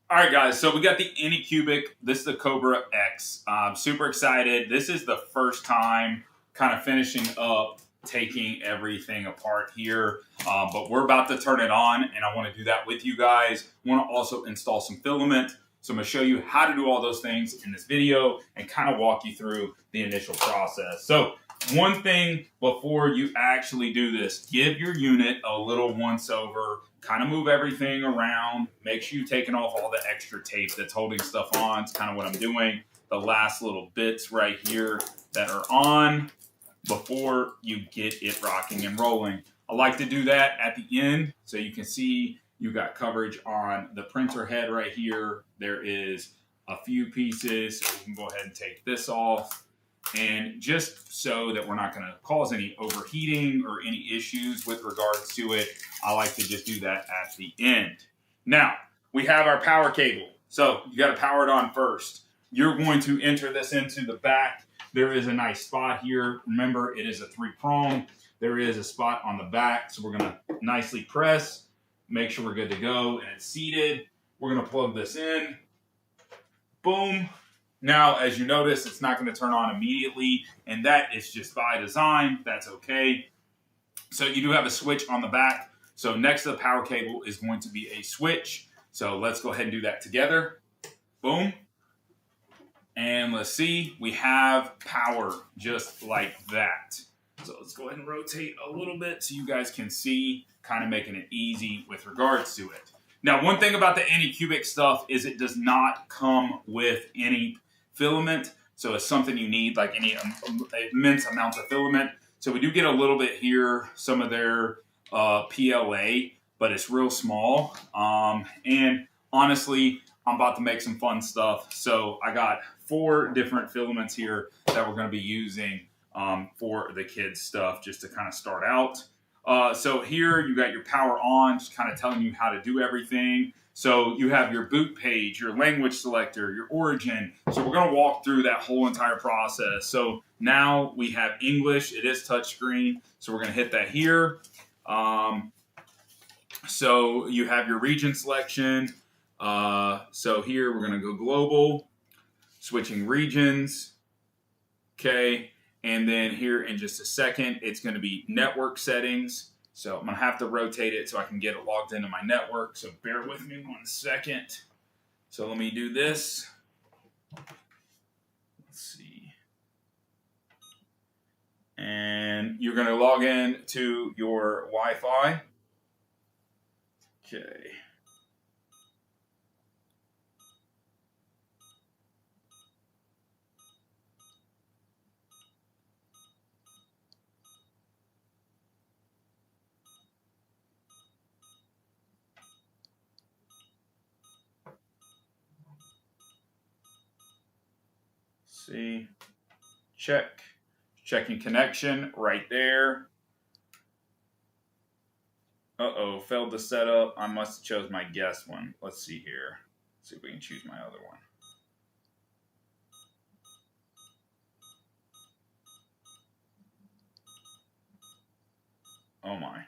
All right, guys, so we got the Anycubic. This is the Kobra X. I'm super excited. This is the first time kind of finishing up taking everything apart here, but we're about to turn it on, and I want to do that with you guys. I want to also install some filament, so I'm going to show you how to do all those things in this video and kind of walk you through the initial process. So one thing before you actually do this, give your unit a little once over, kind of move everything around, make sure you're taking off all the extra tape that's holding stuff on. It's kind of what I'm doing. The last little bits right here that are on before you get it rocking and rolling. I like to do that at the end so you can see you got coverage on the printer head right here. There is a few pieces, so we can go ahead and take this off. And just so that we're not going to cause any overheating or any issues with regards to it, I like to just do that at the end. Now, we have our power cable. So you got to power it on first. You're going to enter this into the back. There is a nice spot here. Remember, it is a 3-prong. There is a spot on the back. So we're going to nicely press, make sure we're good to go, and it's seated. We're going to plug this in. Boom. Now, as you notice, it's not going to turn on immediately, and that is just by design. That's okay. So you do have a switch on the back. So next to the power cable is going to be a switch. So let's go ahead and do that together. Boom. And let's see, we have power just like that. So let's go ahead and rotate a little bit so you guys can see, kind of making it easy with regards to it. Now, one thing about the Anycubic stuff is it does not come with any filament, so it's something you need, like any immense amount of filament. So we do get a little bit here, some of their PLA, but it's real small. And honestly, I'm about to make some fun stuff. So I got 4 different filaments here that we're going to be using for the kids stuff, just to kind of start out. So here you got your power on, just kind of telling you how to do everything. So you have your boot page, your language selector, your origin. So we're going to walk through that whole entire process. So now we have English. It is touchscreen. So we're going to hit that here. So you have your region selection. So here we're going to go global, switching regions. Okay. And then here in just a second, it's going to be network settings. So I'm going to have to rotate it so I can get it logged into my network. So bear with me 1 second. So let me do this. Let's see. And you're going to log in to your Wi-Fi. Okay. See, checking connection right there. Failed to set up. I must have chose my guest one. Let's see here. See if we can choose my other one. Oh my.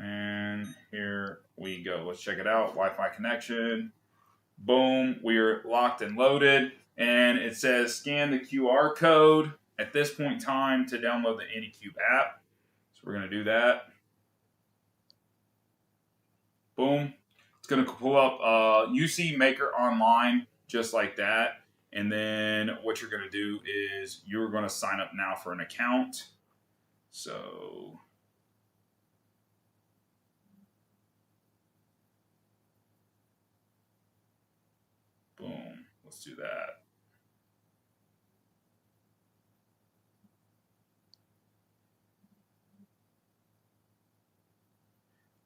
And here we go. Let's check it out. Wi-Fi connection. Boom. We're locked and loaded. And it says scan the QR code at this point in time to download the Anycube app. So we're going to do that. Boom. It's going to pull up UC Maker Online just like that. And then what you're going to do is you're going to sign up now for an account. So boom, let's do that.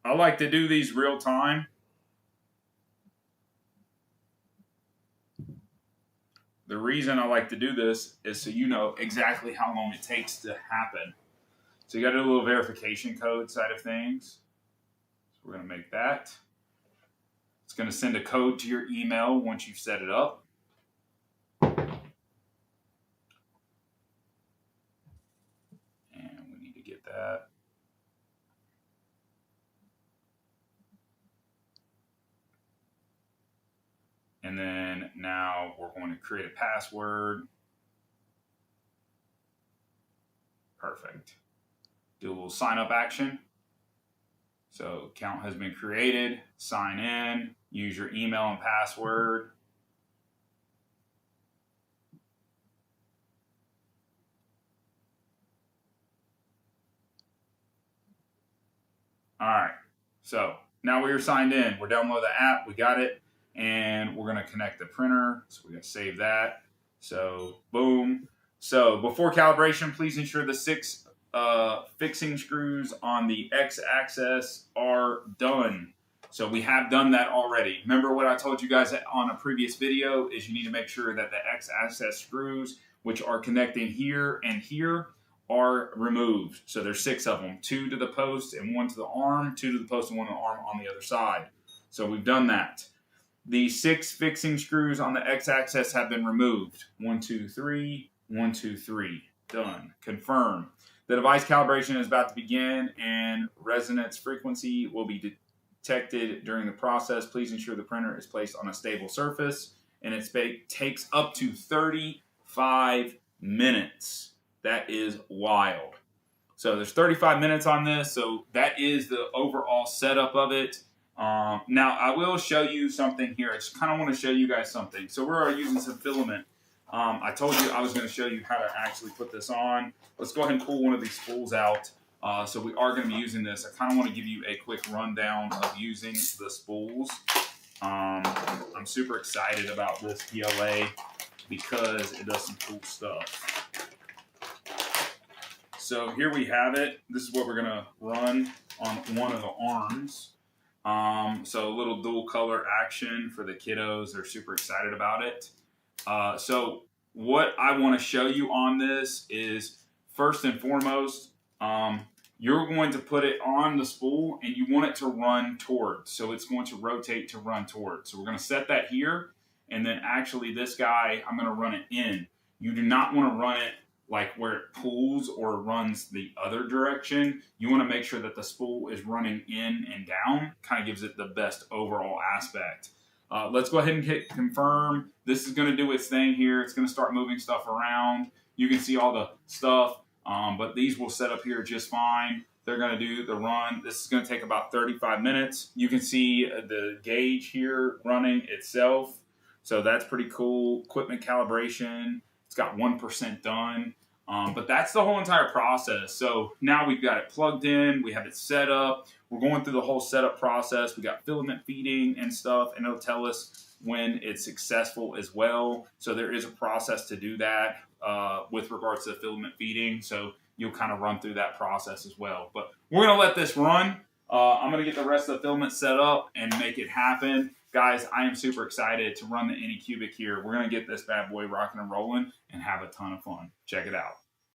I like to do these real time. The reason I like to do this is so you know exactly how long it takes to happen. So you got to do a little verification code side of things. So we're going to make that. It's going to send a code to your email once you've set it up. that. And then now we're going to create a password. Perfect. Do a little sign up action. So account has been created, sign in, use your email and password. All right, so now we are signed in. We're downloading the app, we got it, and we're gonna connect the printer. So we're gonna save that. So boom. So before calibration, please ensure the 6 fixing screws on the X-axis are done. So we have done that already. Remember what I told you guys on a previous video is you need to make sure that the X-axis screws, which are connecting here and here, are removed. So there's 6 of them, 2 to the post and 1 to the arm, 2 to the post and 1 to the arm on the other side. So we've done that. The 6 fixing screws on the X-axis have been removed. 1, 2, 3, 1, 2, 3. Done. Confirm. The device calibration is about to begin and resonance frequency will be detected during the process. Please ensure the printer is placed on a stable surface and it takes up to 35 minutes. That is wild. So there's 35 minutes on this. So that is the overall setup of it. Now I will show you something here. I just kind of want to show you guys something. So we're using some filament. I told you I was going to show you how to actually put this on. Let's go ahead and pull one of these spools out. So we are going to be using this. I kind of want to give you a quick rundown of using the spools. I'm super excited about this PLA because it does some cool stuff. So here we have it. This is what we're going to run on one of the arms. So a little dual color action for the kiddos. They're super excited about it. So what I want to show you on this is, first and foremost, you're going to put it on the spool and you want it to run towards. So it's going to rotate to run towards. So we're going to set that here. And then actually this guy, I'm going to run it in. You do not want to run it like where it pulls or runs the other direction. You want to make sure that the spool is running in and down. Kind of gives it the best overall aspect. Let's go ahead and hit confirm. This is going to do its thing here. It's going to start moving stuff around. You can see all the stuff, but these will set up here just fine. They're going to do the run. This is going to take about 35 minutes. You can see the gauge here running itself. So that's pretty cool. Equipment calibration. It's got 1% done. But that's the whole entire process. So now we've got it plugged in. We have it set up. We're going through the whole setup process. We got filament feeding and stuff, and it'll tell us when it's successful as well. So there is a process to do that with regards to the filament feeding. So you'll kind of run through that process as well. But we're going to let this run. I'm going to get the rest of the filament set up and make it happen. Guys, I am super excited to run the Anycubic here. We're going to get this bad boy rocking and rolling and have a ton of fun. Check it out.